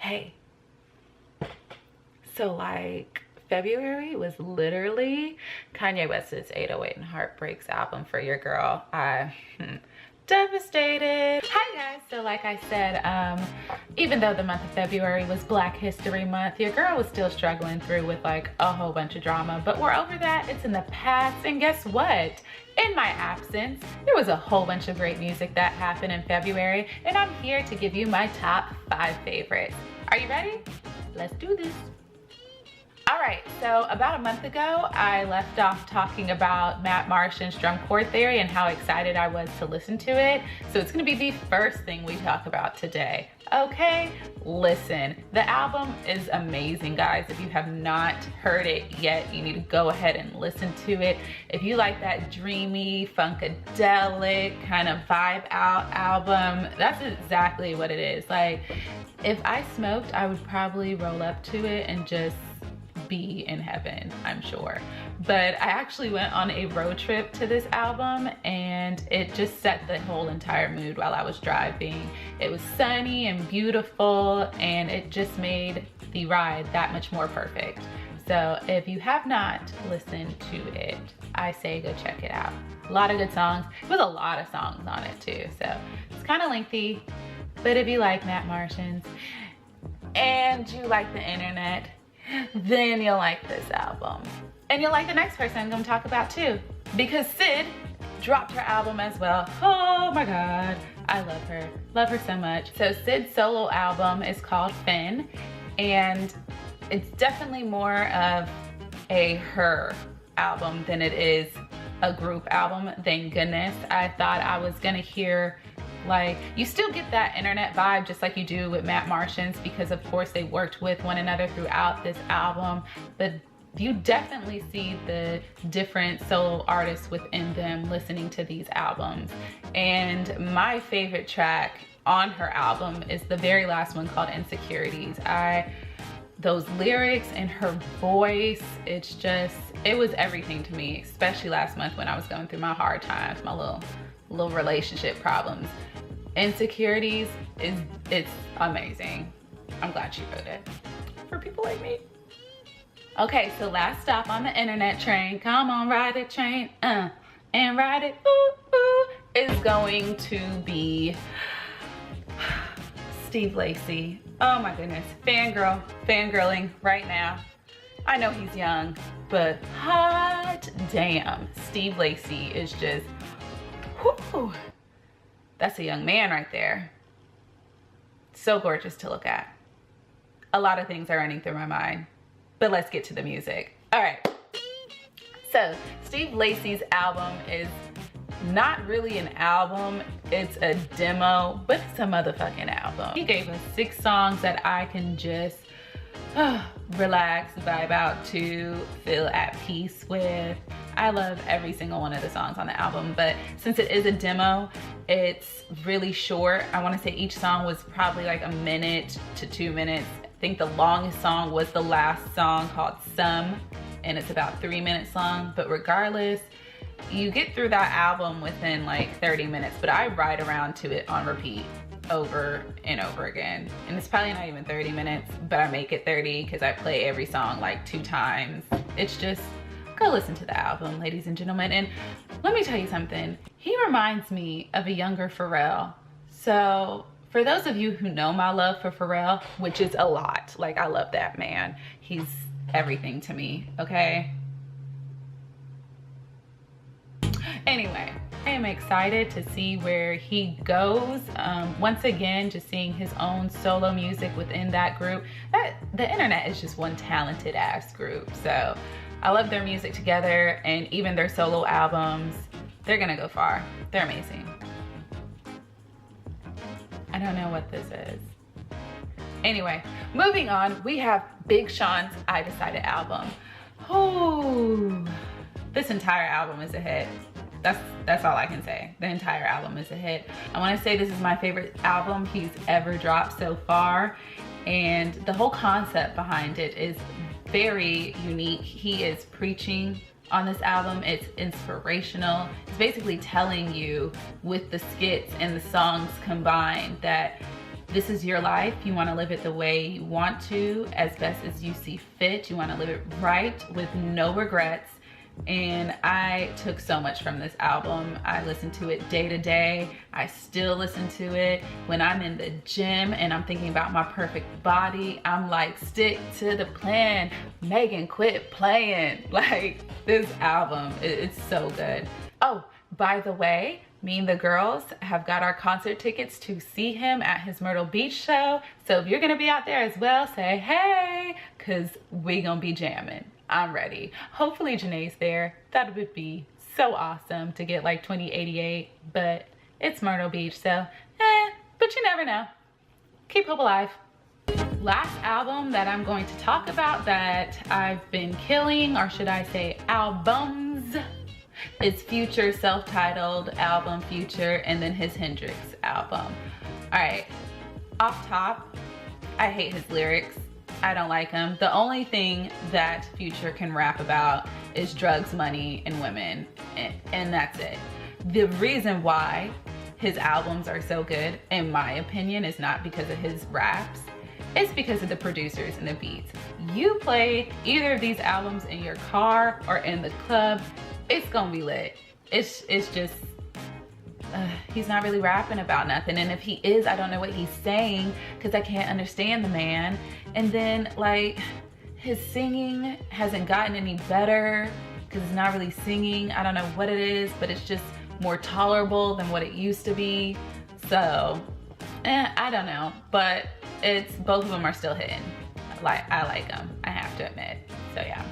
Hey, so like February was literally Kanye West's 808 and Heartbreaks album for your girl. Devastated. Hi guys, so like I said, even though the month of February was Black History Month, your girl was still struggling through with like a whole bunch of drama, but we're over that. It's in the past, and guess what? In my absence, there was a whole bunch of great music that happened in February, and I'm here to give you my top 5 favorites. Are you ready? Let's do this. All right, so about a month ago, I left off talking about Matt Martian's Drum Chord Theory and how excited I was to listen to it. So it's gonna be the first thing we talk about today. Okay, listen, the album is amazing, guys. If you have not heard it yet, you need to go ahead and listen to it. If you like that dreamy, funkadelic kind of vibe out album, that's exactly what it is. Like, if I smoked, I would probably roll up to it and just be in heaven, I'm sure. But I actually went on a road trip to this album, and it just set the whole entire mood while I was driving. It was sunny and beautiful, and it just made the ride that much more perfect. So if you have not listened to it, I say go check it out. A lot of good songs. With a lot of songs on it too, so it's kind of lengthy, but if you like Matt Martians and you like the internet, then you'll like this album. And you'll like the next person I'm gonna talk about too, because Syd dropped her album as well. Oh my God, I love her so much. So Syd's solo album is called Finn, and it's definitely more of a her album than it is a group album, thank goodness. I thought I was gonna hear, like, you still get that internet vibe just like you do with Matt Martian's, because of course they worked with one another throughout this album, but you definitely see the different solo artists within them listening to these albums. And my favorite track on her album is the very last one called Insecurities. Those lyrics and her voice, it was everything to me, especially last month when I was going through my hard times, my little relationship problems. Insecurities it's amazing. I'm glad she wrote it for people like me. Okay, so last stop on the internet train, come on, ride the train, and ride it, ooh, ooh, is going to be Steve Lacy. Oh my goodness, fangirling right now. I know he's young, but hot damn, Steve Lacy is just, whoo, that's a young man right there. So gorgeous to look at. A lot of things are running through my mind, but let's get to the music. All right, so Steve Lacy's album is not really an album, it's a demo, but it's a motherfucking album. He gave us 6 songs that I can just relax, vibe out to, feel at peace with. I love every single one of the songs on the album, but since it is a demo, it's really short. I want to say each song was probably like 1 minute to 2 minutes. I think the longest song was the last song called Some, and it's about 3 minutes long, but regardless, you get through that album within like 30 minutes, but I ride around to it on repeat over and over again. And it's probably not even 30 minutes, but I make it 30 because I play every song like 2 times. It's just, go listen to the album, ladies and gentlemen. And let me tell you something, he reminds me of a younger Pharrell. So for those of you who know my love for Pharrell, which is a lot, like I love that man. He's everything to me, okay? Anyway, I am excited to see where he goes. Once again, just seeing his own solo music within that group. The internet is just one talented ass group. So I love their music together, and even their solo albums, they're gonna go far. They're amazing. I don't know what this is. Anyway, moving on, we have Big Sean's I Decided album. Oh, this entire album is a hit. That's all I can say. The entire album is a hit. I want to say this is my favorite album he's ever dropped so far, and the whole concept behind it is very unique. He is preaching on this album. It's inspirational. It's basically telling you with the skits and the songs combined that This is your life. You want to live it the way you want to, as best as you see fit. You want to live it right with no regrets. And I took so much from this album. I listened to it day to day. I still listen to it when I'm in the gym and I'm thinking about my perfect body. I'm like, stick to the plan. Megan, quit playing. Like, this album, it's so good. Oh, by the way, me and the girls have got our concert tickets to see him at his Myrtle Beach show. So if you're gonna be out there as well, say hey, cause we gonna be jamming. I'm ready. Hopefully Janae's there. That would be so awesome to get like 2088, but it's Myrtle Beach, so but you never know. Keep hope alive. Last album that I'm going to talk about that I've been killing, or should I say albums, is Future's self-titled album, Future, and then his Hendrix album. All right, off top, I hate his lyrics. I don't like him. The only thing that Future can rap about is drugs, money, and women, and that's it. The reason why his albums are so good, in my opinion, is not because of his raps. It's because of the producers and the beats. You play either of these albums in your car or in the club, it's gonna be lit. It's just, he's not really rapping about nothing. And if he is, I don't know what he's saying because I can't understand the man. And then like his singing hasn't gotten any better because it's not really singing. I don't know what it is, but it's just more tolerable than what it used to be. So, I don't know, but both of them are still hitting. I like them, I have to admit. So yeah.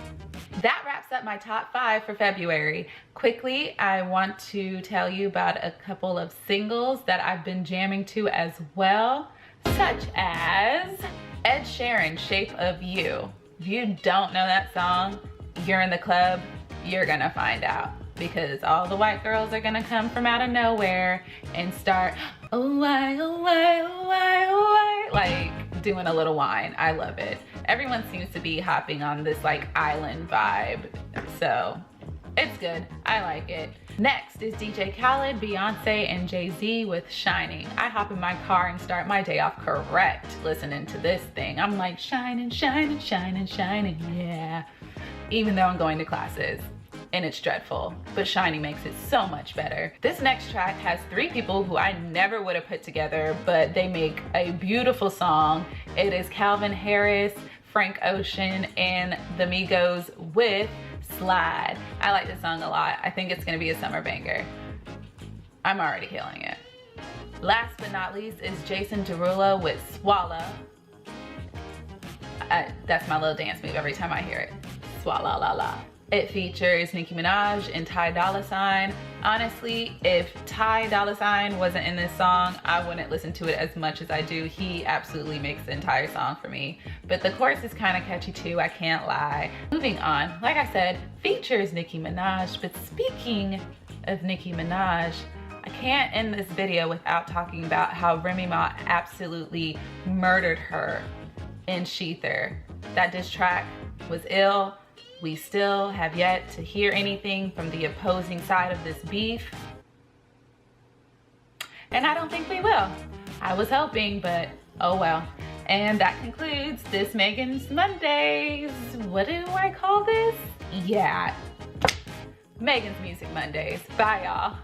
That wraps up my top 5 for February. Quickly, I want to tell you about a couple of singles that I've been jamming to as well, such as Ed Sheeran, Shape of You. If you don't know that song, you're in the club, you're gonna find out, because all the white girls are gonna come from out of nowhere and start, oh why, oh why, oh why, oh why, like doing a little whine. I love it. Everyone seems to be hopping on this like island vibe, so it's good. I like it. Next is DJ Khaled, Beyonce, and Jay-Z with Shining. I hop in my car and start my day off correct listening to this thing. I'm like shining, shining, shining, shining, yeah. Even though I'm going to classes and it's dreadful, but Shining makes it so much better. This next track has 3 people who I never would have put together, but they make a beautiful song. It is Calvin Harris, Frank Ocean, and the Migos with Slide. I like this song a lot. I think it's gonna be a summer banger. I'm already killing it. Last but not least is Jason Derulo with Swallow. That's my little dance move every time I hear it. Swallow la la. It features Nicki Minaj and Ty Dolla $ign. Honestly, if Ty Dolla $ign wasn't in this song, I wouldn't listen to it as much as I do. He absolutely makes the entire song for me. But the chorus is kind of catchy too, I can't lie. Moving on, like I said, features Nicki Minaj. But speaking of Nicki Minaj, I can't end this video without talking about how Remy Ma absolutely murdered her in Sheether. That diss track was ill. We still have yet to hear anything from the opposing side of this beef. And I don't think we will. I was hoping, but oh well. And that concludes this Megan's Mondays. What do I call this? Yeah, Megan's Music Mondays. Bye y'all.